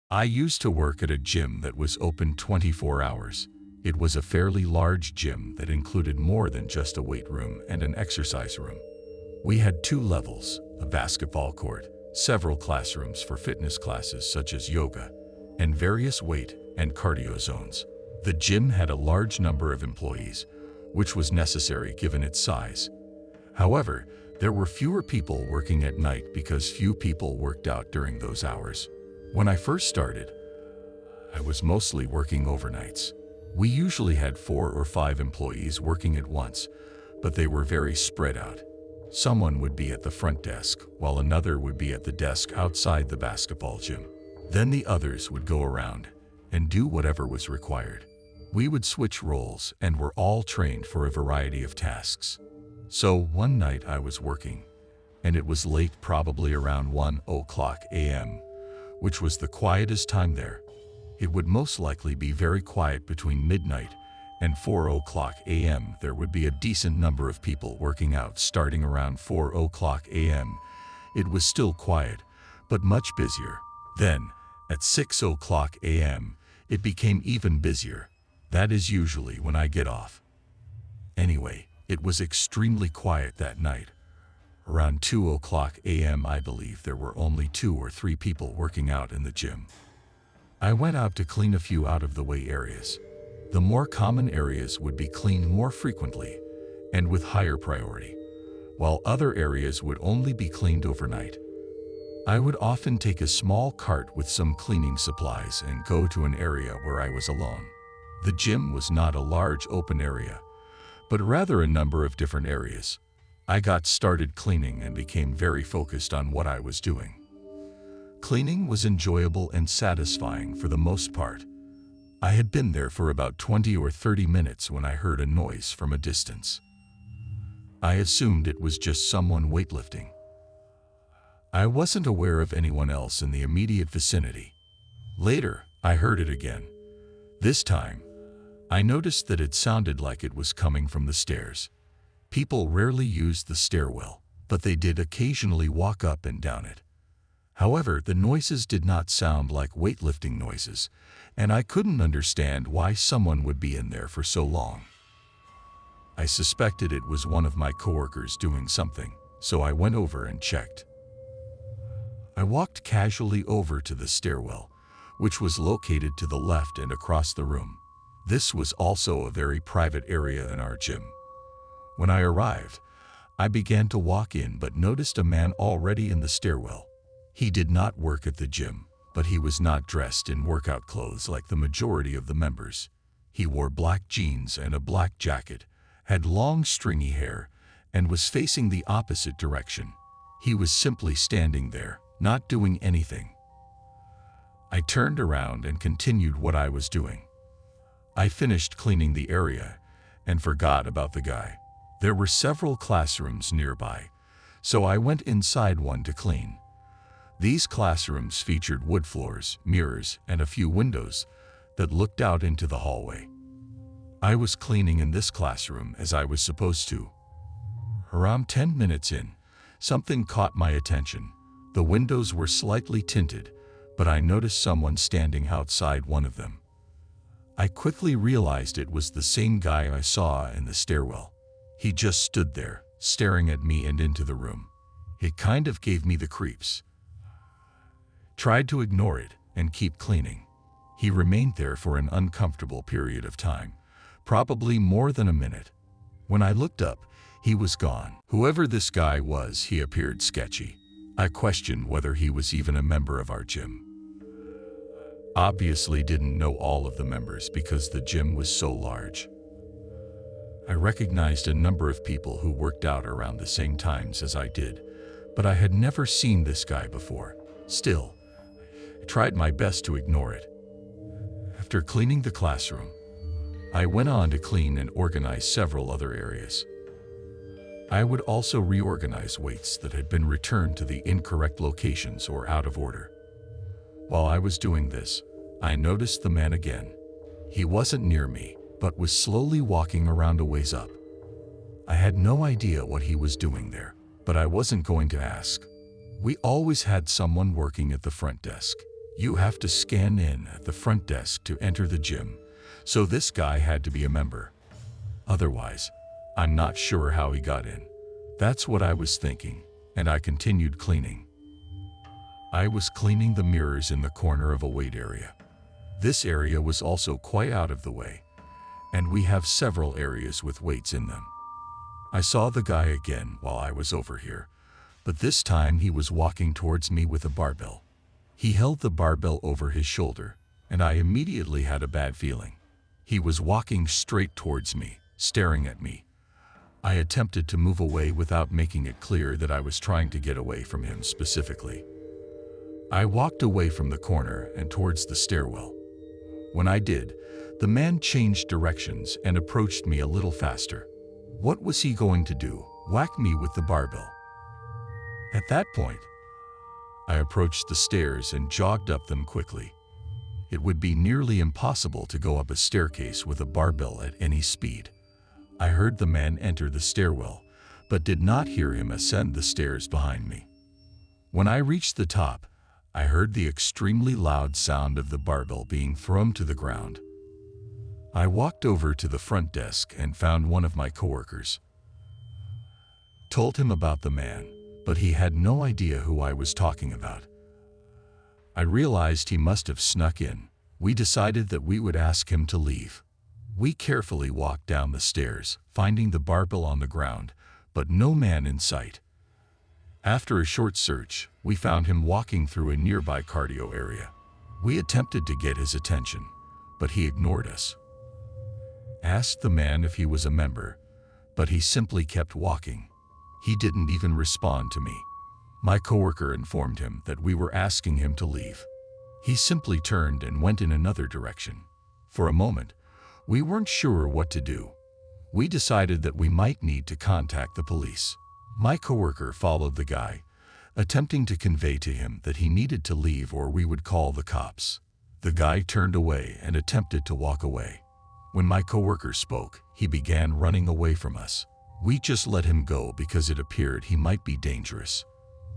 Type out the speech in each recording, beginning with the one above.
I used to work at a gym that was open 24 hours. It was a fairly large gym that included more than just a weight room and an exercise room. We had two levels, a basketball court, several classrooms for fitness classes such as yoga, and various weight and cardio zones. The gym had a large number of employees, which was necessary given its size. However, there were fewer people working at night because few people worked out during those hours. When I first started, I was mostly working overnights. We usually had 4 or 5 employees working at once, but they were very spread out. Someone would be at the front desk, while another would be at the desk outside the basketball gym. Then the others would go around and do whatever was required. We would switch roles and were all trained for a variety of tasks. So one night I was working, and it was late, probably around 1:00 a.m., which was the quietest time there. It would most likely be very quiet between midnight and 4:00 a.m. There would be a decent number of people working out starting around 4:00 a.m. It was still quiet, but much busier. Then, at 6:00 a.m., it became even busier. That is usually when I get off. Anyway, it was extremely quiet that night. Around 2:00 a.m., I believe there were only 2 or 3 people working out in the gym. I went out to clean a few out-of-the-way areas. The more common areas would be cleaned more frequently and with higher priority, while other areas would only be cleaned overnight. I would often take a small cart with some cleaning supplies and go to an area where I was alone. The gym was not a large open area, but rather a number of different areas. I got started cleaning and became very focused on what I was doing. Cleaning was enjoyable and satisfying for the most part. I had been there for about 20 or 30 minutes when I heard a noise from a distance. I assumed it was just someone weightlifting. I wasn't aware of anyone else in the immediate vicinity. Later, I heard it again. This time, I noticed that it sounded like it was coming from the stairs. People rarely used the stairwell, but they did occasionally walk up and down it. However, the noises did not sound like weightlifting noises, and I couldn't understand why someone would be in there for so long. I suspected it was one of my coworkers doing something, so I went over and checked. I walked casually over to the stairwell, which was located to the left and across the room. This was also a very private area in our gym. When I arrived, I began to walk in but noticed a man already in the stairwell. He did not work at the gym, but he was not dressed in workout clothes like the majority of the members. He wore black jeans and a black jacket, had long stringy hair, and was facing the opposite direction. He was simply standing there, not doing anything. I turned around and continued what I was doing. I finished cleaning the area and forgot about the guy. There were several classrooms nearby, so I went inside one to clean. These classrooms featured wood floors, mirrors, and a few windows that looked out into the hallway. I was cleaning in this classroom as I was supposed to. Around 10 minutes in, something caught my attention. The windows were slightly tinted, but I noticed someone standing outside one of them. I quickly realized it was the same guy I saw in the stairwell. He just stood there, staring at me and into the room. It kind of gave me the creeps. Tried to ignore it and keep cleaning. He remained there for an uncomfortable period of time, probably more than a minute. When I looked up, he was gone. Whoever this guy was, he appeared sketchy. I questioned whether he was even a member of our gym. Obviously didn't know all of the members because the gym was so large. I recognized a number of people who worked out around the same times as I did, but I had never seen this guy before. Still, I tried my best to ignore it. After cleaning the classroom, I went on to clean and organize several other areas. I would also reorganize weights that had been returned to the incorrect locations or out of order. While I was doing this, I noticed the man again. He wasn't near me, but was slowly walking around a ways up. I had no idea what he was doing there, but I wasn't going to ask. We always had someone working at the front desk. You have to scan in at the front desk to enter the gym, so this guy had to be a member. Otherwise, I'm not sure how he got in. That's what I was thinking, and I continued cleaning. I was cleaning the mirrors in the corner of a weight area. This area was also quite out of the way, and we have several areas with weights in them. I saw the guy again while I was over here, but this time he was walking towards me with a barbell. He held the barbell over his shoulder, and I immediately had a bad feeling. He was walking straight towards me, staring at me. I attempted to move away without making it clear that I was trying to get away from him specifically. I walked away from the corner and towards the stairwell. When I did, the man changed directions and approached me a little faster. What was he going to do? Whack me with the barbell? At that point, I approached the stairs and jogged up them quickly. It would be nearly impossible to go up a staircase with a barbell at any speed. I heard the man enter the stairwell, but did not hear him ascend the stairs behind me. When I reached the top, I heard the extremely loud sound of the barbell being thrown to the ground. I walked over to the front desk and found one of my coworkers. Told him about the man, but he had no idea who I was talking about. I realized he must have snuck in. We decided that we would ask him to leave. We carefully walked down the stairs, finding the barbell on the ground, but no man in sight. After a short search, we found him walking through a nearby cardio area. We attempted to get his attention, but he ignored us. Asked the man if he was a member, but he simply kept walking. He didn't even respond to me. My coworker informed him that we were asking him to leave. He simply turned and went in another direction. For a moment, we weren't sure what to do. We decided that we might need to contact the police. My coworker followed the guy, attempting to convey to him that he needed to leave or we would call the cops. The guy turned away and attempted to walk away. When my coworker spoke, he began running away from us. We just let him go because it appeared he might be dangerous.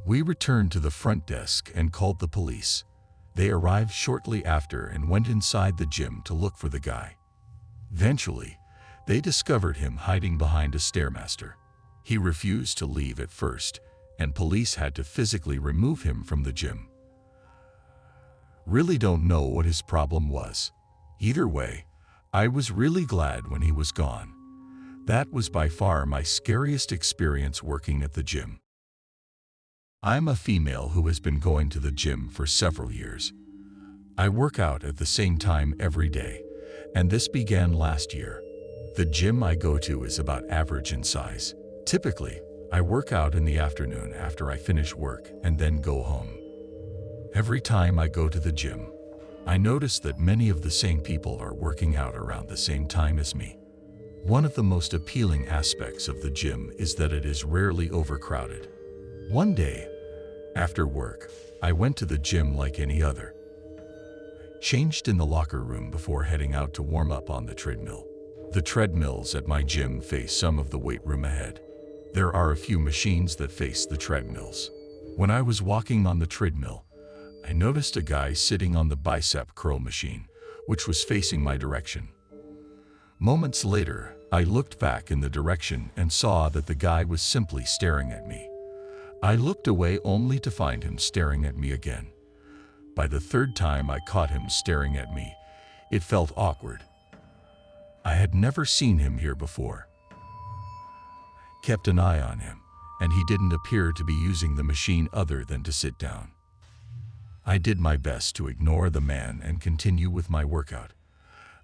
We returned to the front desk and called the police. They arrived shortly after and went inside the gym to look for the guy. Eventually, they discovered him hiding behind a stairmaster. He refused to leave at first, and police had to physically remove him from the gym. Really don't know what his problem was. Either way, I was really glad when he was gone. That was by far my scariest experience working at the gym. I'm a female who has been going to the gym for several years. I work out at the same time every day, and this began last year. The gym I go to is about average in size. Typically, I work out in the afternoon after I finish work and then go home. Every time I go to the gym, I notice that many of the same people are working out around the same time as me. One of the most appealing aspects of the gym is that it is rarely overcrowded. One day, after work, I went to the gym like any other. Changed in the locker room before heading out to warm up on the treadmill. The treadmills at my gym face some of the weight room ahead. There are a few machines that face the treadmills. When I was walking on the treadmill, I noticed a guy sitting on the bicep curl machine, which was facing my direction. Moments later, I looked back in the direction and saw that the guy was simply staring at me. I looked away only to find him staring at me again. By the third time I caught him staring at me, it felt awkward. I had never seen him here before. Kept an eye on him, and he didn't appear to be using the machine other than to sit down. I did my best to ignore the man and continue with my workout.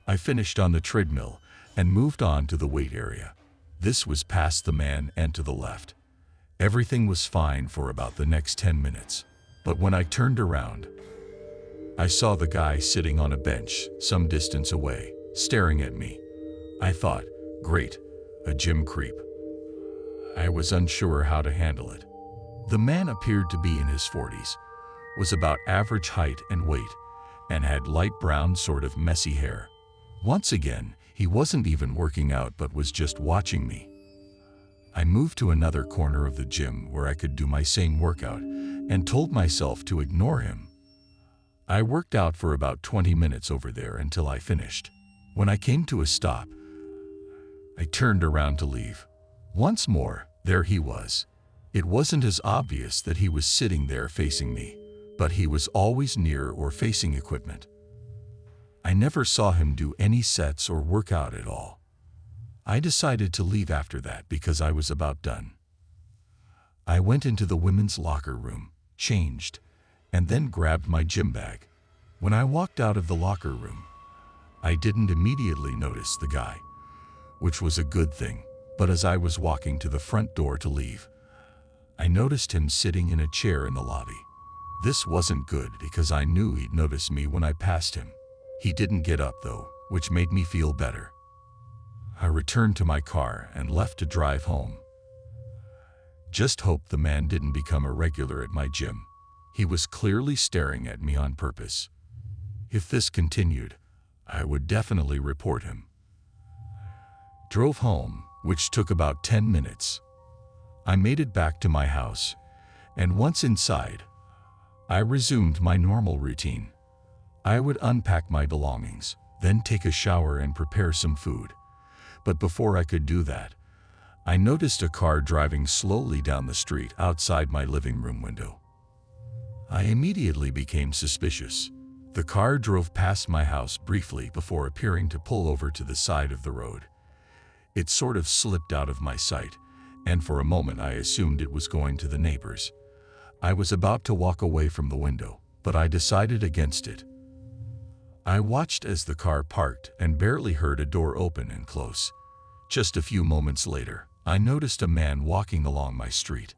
I finished on the treadmill and moved on to the weight area. This was past the man and to the left. Everything was fine for about the next 10 minutes, but when I turned around, I saw the guy sitting on a bench some distance away, staring at me. I thought, great, a gym creep. I was unsure how to handle it. The man appeared to be in his 40s, was about average height and weight, and had light brown sort of messy hair. Once again, he wasn't even working out but was just watching me. I moved to another corner of the gym where I could do my same workout and told myself to ignore him. I worked out for about 20 minutes over there until I finished. When I came to a stop, I turned around to leave. Once more, there he was. It wasn't as obvious that he was sitting there facing me, but he was always near or facing equipment. I never saw him do any sets or work out at all. I decided to leave after that because I was about done. I went into the women's locker room, changed, and then grabbed my gym bag. When I walked out of the locker room, I didn't immediately notice the guy, which was a good thing, but as I was walking to the front door to leave, I noticed him sitting in a chair in the lobby. This wasn't good because I knew he'd notice me when I passed him. He didn't get up though, which made me feel better. I returned to my car and left to drive home. Just hoped the man didn't become a regular at my gym. He was clearly staring at me on purpose. If this continued, I would definitely report him. Drove home, which took about 10 minutes. I made it back to my house, and once inside, I resumed my normal routine. I would unpack my belongings, then take a shower and prepare some food. But before I could do that, I noticed a car driving slowly down the street outside my living room window. I immediately became suspicious. The car drove past my house briefly before appearing to pull over to the side of the road. It sort of slipped out of my sight, and for a moment I assumed it was going to the neighbors. I was about to walk away from the window, but I decided against it. I watched as the car parked and barely heard a door open and close. Just a few moments later, I noticed a man walking along my street.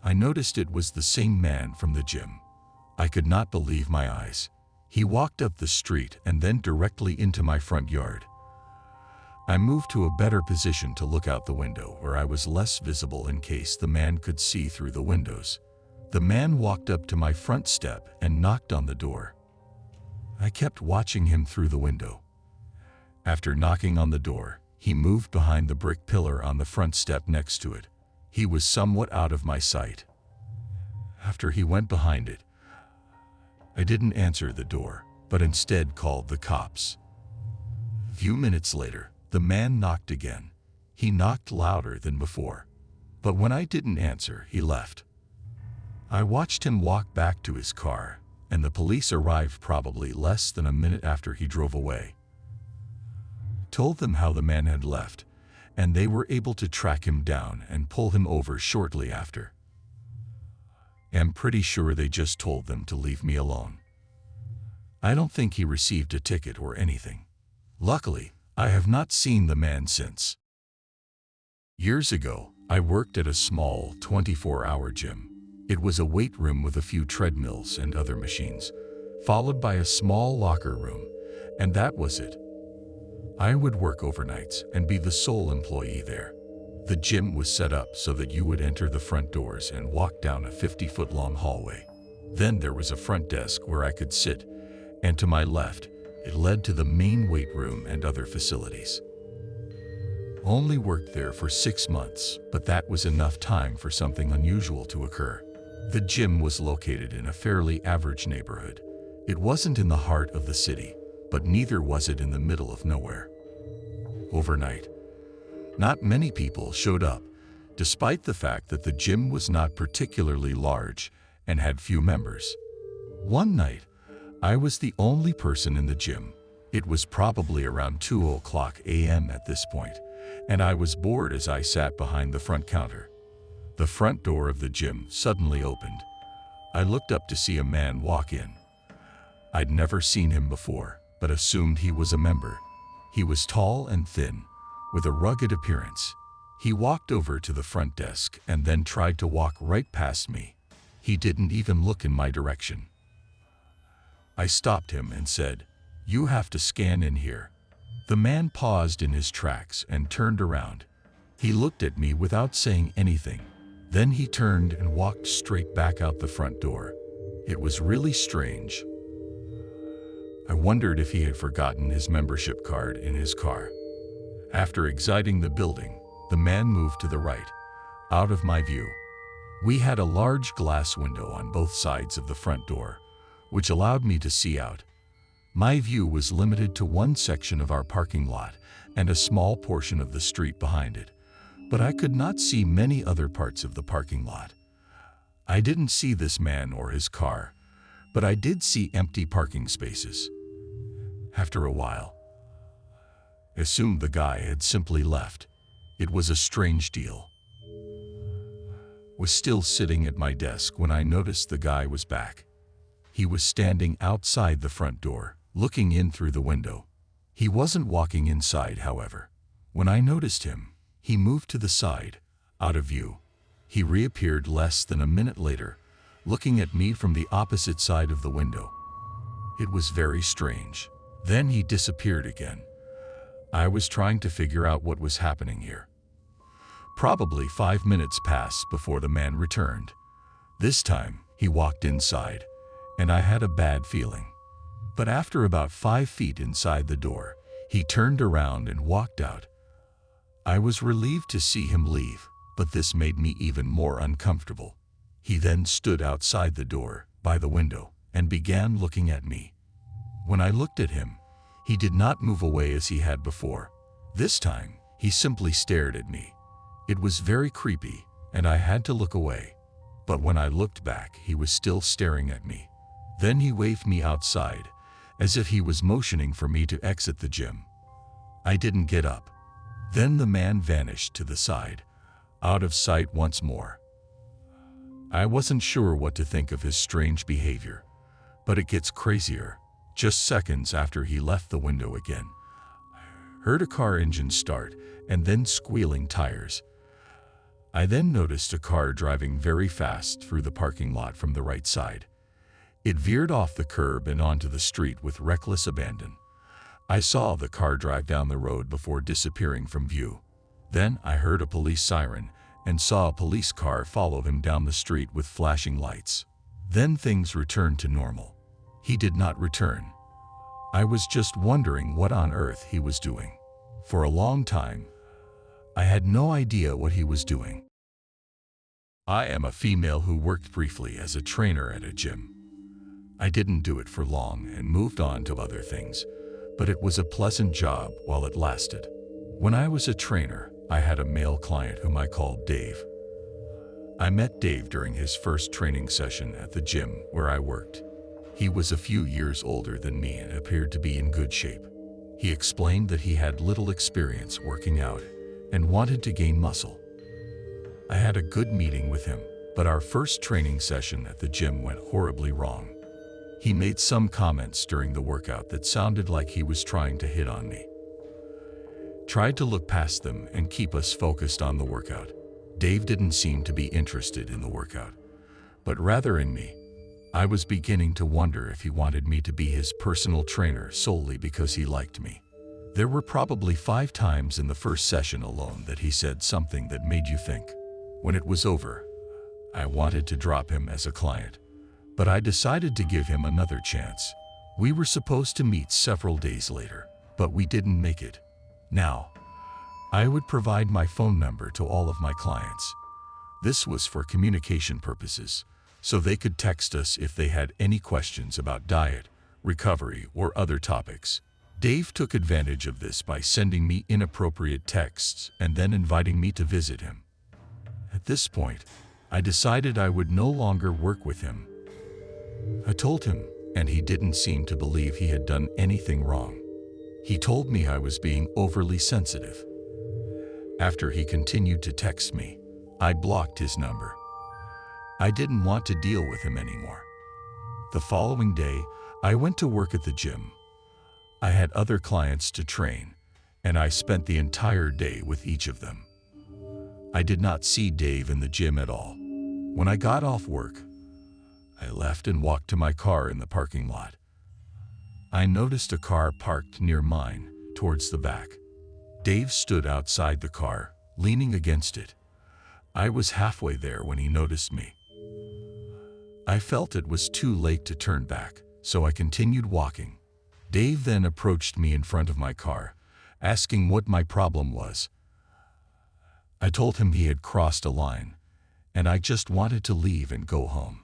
I noticed it was the same man from the gym. I could not believe my eyes. He walked up the street and then directly into my front yard. I moved to a better position to look out the window where I was less visible in case the man could see through the windows. The man walked up to my front step and knocked on the door. I kept watching him through the window. After knocking on the door, he moved behind the brick pillar on the front step next to it. He was somewhat out of my sight. After he went behind it, I didn't answer the door, but instead called the cops. A few minutes later, the man knocked again. He knocked louder than before, but when I didn't answer, he left. I watched him walk back to his car, and the police arrived probably less than a minute after he drove away. Told them how the man had left, and they were able to track him down and pull him over shortly after. I'm pretty sure they just told them to leave me alone. I don't think he received a ticket or anything. Luckily, I have not seen the man since. Years ago, I worked at a small 24-hour gym. It was a weight room with a few treadmills and other machines, followed by a small locker room, and that was it. I would work overnights and be the sole employee there. The gym was set up so that you would enter the front doors and walk down a 50-foot-long hallway. Then there was a front desk where I could sit, and to my left, it led to the main weight room and other facilities. Only worked there for 6 months, but that was enough time for something unusual to occur. The gym was located in a fairly average neighborhood. It wasn't in the heart of the city, but neither was it in the middle of nowhere. Overnight, not many people showed up, despite the fact that the gym was not particularly large and had few members. One night, I was the only person in the gym. It was probably around 2:00 a.m. at this point, and I was bored as I sat behind the front counter. The front door of the gym suddenly opened. I looked up to see a man walk in. I'd never seen him before, but assumed he was a member. He was tall and thin, with a rugged appearance. He walked over to the front desk and then tried to walk right past me. He didn't even look in my direction. I stopped him and said, "You have to scan in here." The man paused in his tracks and turned around. He looked at me without saying anything. Then he turned and walked straight back out the front door. It was really strange. I wondered if he had forgotten his membership card in his car. After exiting the building, the man moved to the right, out of my view. We had a large glass window on both sides of the front door, which allowed me to see out. My view was limited to one section of our parking lot and a small portion of the street behind it, but I could not see many other parts of the parking lot. I didn't see this man or his car, but I did see empty parking spaces. After a while, I assumed the guy had simply left. It was a strange deal. I was still sitting at my desk when I noticed the guy was back. He was standing outside the front door, looking in through the window. He wasn't walking inside, however. When I noticed him, he moved to the side, out of view. He reappeared less than a minute later, looking at me from the opposite side of the window. It was very strange. Then he disappeared again. I was trying to figure out what was happening here. Probably 5 minutes passed before the man returned. This time, he walked inside, and I had a bad feeling. But after about 5 feet inside the door, he turned around and walked out. I was relieved to see him leave, but this made me even more uncomfortable. He then stood outside the door, by the window, and began looking at me. When I looked at him, he did not move away as he had before. This time, he simply stared at me. It was very creepy, and I had to look away. But when I looked back, he was still staring at me. Then he waved me outside, as if he was motioning for me to exit the gym. I didn't get up. Then the man vanished to the side, out of sight once more. I wasn't sure what to think of his strange behavior, but it gets crazier. Just seconds after he left the window again, I heard a car engine start and then squealing tires. I then noticed a car driving very fast through the parking lot from the right side. It veered off the curb and onto the street with reckless abandon. I saw the car drive down the road before disappearing from view. Then I heard a police siren and saw a police car follow him down the street with flashing lights. Then things returned to normal. He did not return. I was just wondering what on earth he was doing. For a long time, I had no idea what he was doing. I am a female who worked briefly as a trainer at a gym. I didn't do it for long and moved on to other things, but it was a pleasant job while it lasted. When I was a trainer, I had a male client whom I called Dave. I met Dave during his first training session at the gym where I worked. He was a few years older than me and appeared to be in good shape. He explained that he had little experience working out and wanted to gain muscle. I had a good meeting with him, but our first training session at the gym went horribly wrong. He made some comments during the workout that sounded like he was trying to hit on me. Tried to look past them and keep us focused on the workout. Dave didn't seem to be interested in the workout, but rather in me. I was beginning to wonder if he wanted me to be his personal trainer solely because he liked me. There were probably 5 times in the first session alone that he said something that made you think. When it was over, I wanted to drop him as a client, but I decided to give him another chance. We were supposed to meet several days later, but we didn't make it. Now, I would provide my phone number to all of my clients. This was for communication purposes, so they could text us if they had any questions about diet, recovery, or other topics. Dave took advantage of this by sending me inappropriate texts and then inviting me to visit him. At this point, I decided I would no longer work with him. I told him, and he didn't seem to believe he had done anything wrong. He told me I was being overly sensitive. After he continued to text me, I blocked his number. I didn't want to deal with him anymore. The following day, I went to work at the gym. I had other clients to train, and I spent the entire day with each of them. I did not see Dave in the gym at all. When I got off work, I left and walked to my car in the parking lot. I noticed a car parked near mine, towards the back. Dave stood outside the car, leaning against it. I was halfway there when he noticed me. I felt it was too late to turn back, so I continued walking. Dave then approached me in front of my car, asking what my problem was. I told him he had crossed a line, and I just wanted to leave and go home.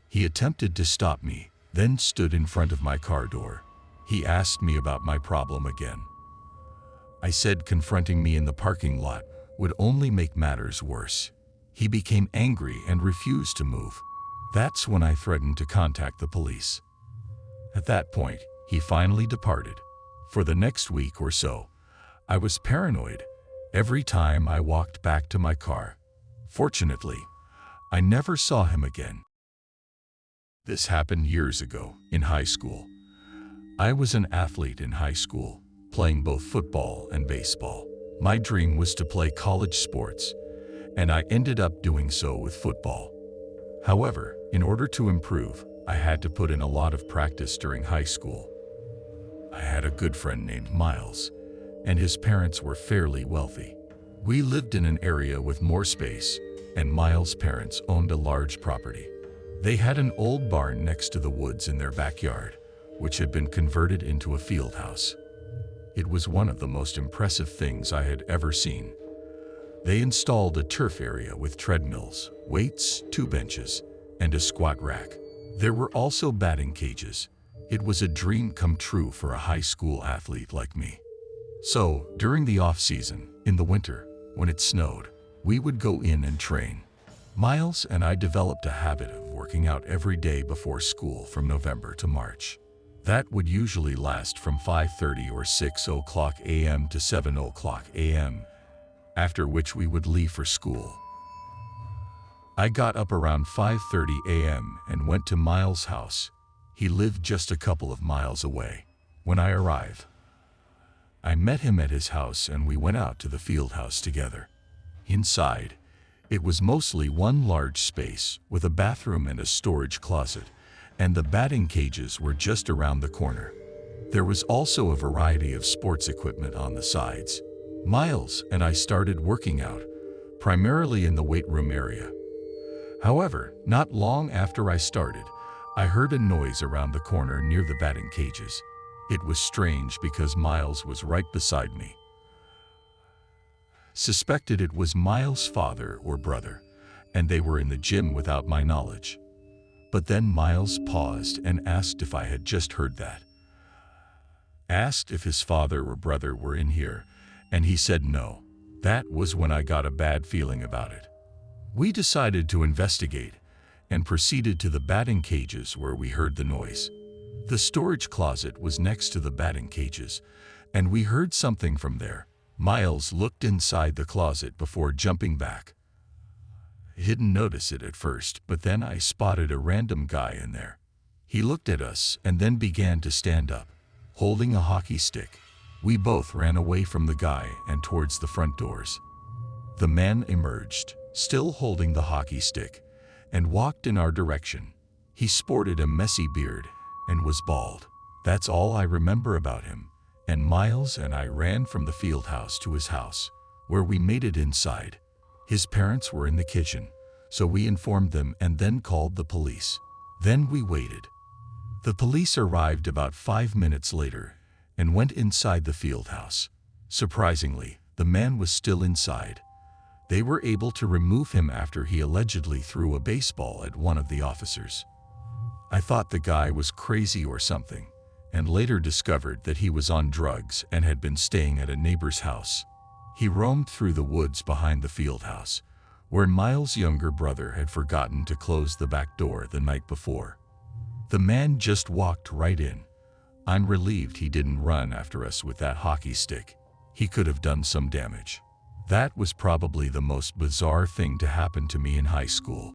He attempted to stop me, then stood in front of my car door. He asked me about my problem again. I said confronting me in the parking lot would only make matters worse. He became angry and refused to move. That's when I threatened to contact the police. At that point, he finally departed. For the next week or so, I was paranoid every time I walked back to my car. Fortunately, I never saw him again. This happened years ago in high school. I was an athlete in high school, playing both football and baseball. My dream was to play college sports, and I ended up doing so with football. However, in order to improve, I had to put in a lot of practice during high school. I had a good friend named Miles, and his parents were fairly wealthy. We lived in an area with more space, and Miles' parents owned a large property. They had an old barn next to the woods in their backyard, which had been converted into a field house. It was one of the most impressive things I had ever seen. They installed a turf area with treadmills, weights, 2 benches, and a squat rack. There were also batting cages. It was a dream come true for a high school athlete like me. So, during the off-season, in the winter, when it snowed, we would go in and train. Miles and I developed a habit of working out every day before school from November to March. That would usually last from 5:30 or 6:00 a.m. to 7:00 a.m., after which we would leave for school. I got up around 5:30 a.m. and went to Miles' house. He lived just a couple of miles away. When I arrived, I met him at his house and we went out to the field house together. Inside, it was mostly one large space with a bathroom and a storage closet, and the batting cages were just around the corner. There was also a variety of sports equipment on the sides. Miles and I started working out, primarily in the weight room area. However, not long after I started, I heard a noise around the corner near the batting cages. It was strange because Miles was right beside me. Suspected it was Miles' father or brother, and they were in the gym without my knowledge. But then Miles paused and asked if I had just heard that. Asked if his father or brother were in here, and he said no. That was when I got a bad feeling about it. We decided to investigate and proceeded to the batting cages where we heard the noise. The storage closet was next to the batting cages, and we heard something from there. Miles looked inside the closet before jumping back. I didn't notice it at first, but then I spotted a random guy in there. He looked at us and then began to stand up, holding a hockey stick. We both ran away from the guy and towards the front doors. The man emerged, still holding the hockey stick, and walked in our direction. He sported a messy beard and was bald. That's all I remember about him, and Miles and I ran from the field house to his house, where we made it inside. His parents were in the kitchen, so we informed them and then called the police. Then we waited. The police arrived about 5 minutes later and went inside the field house. Surprisingly, the man was still inside. They were able to remove him after he allegedly threw a baseball at one of the officers. I thought the guy was crazy or something, and later discovered that he was on drugs and had been staying at a neighbor's house. He roamed through the woods behind the field house, where Miles' younger brother had forgotten to close the back door the night before. The man just walked right in. I'm relieved he didn't run after us with that hockey stick. He could have done some damage. That was probably the most bizarre thing to happen to me in high school.